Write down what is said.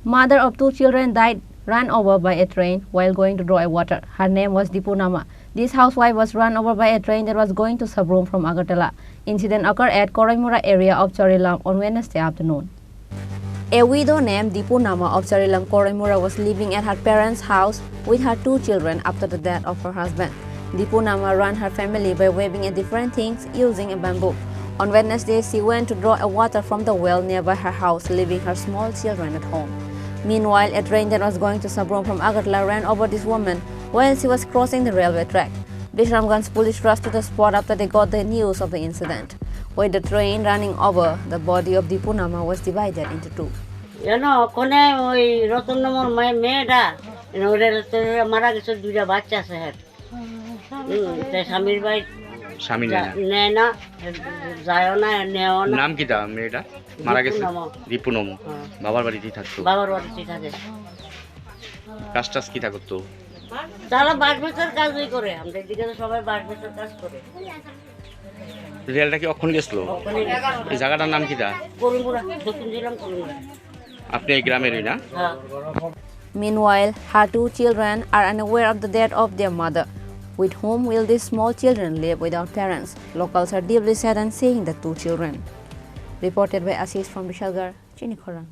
Mother of 2 children died run over by a train while going to draw a water. Her name was Dipunama. This housewife was run over by a train that was going to Sabrom from Agartala. Incident occurred at Koroimura area of Charilam on Wednesday afternoon. A widow named Dipunama of Charilam, Koroimura was living at her parents' house with her 2 children after the death of her husband. Dipunama ran her family by waving at different things using a bamboo. On Wednesday, she went to draw a water from the well nearby her house, leaving her small children at home. Meanwhile, a train that was going to Sabrom from Agartala ran over this woman while she was crossing the railway track. Bisramganj police rushed to the spot after they got the news of the incident. With the train running over, the body of Dipunama was divided into 2. নাম কি দা মেয়েটা মারা গেছে রিপুনম বাবার বাড়িতেই থাকতো কাজ টাজ কি করতো তারা বাসবেচার কাজই করে আমাদের দিকে তো সবাই বাসবেচার কাজ করে রেলটা কি অক্ষণ গেছিল এই জায়গাটার নাম কি দা করিমুরা দক্ষিণ জেলাম করিমুরা আপনি এই গ্রামেরই না Meanwhile, her 2 children are unaware of the death of their mother. With whom will these small children live without parents? Locals are deeply saddened seeing the 2 children. Reported by Ashish from Vishalgarh, Chini Khorang.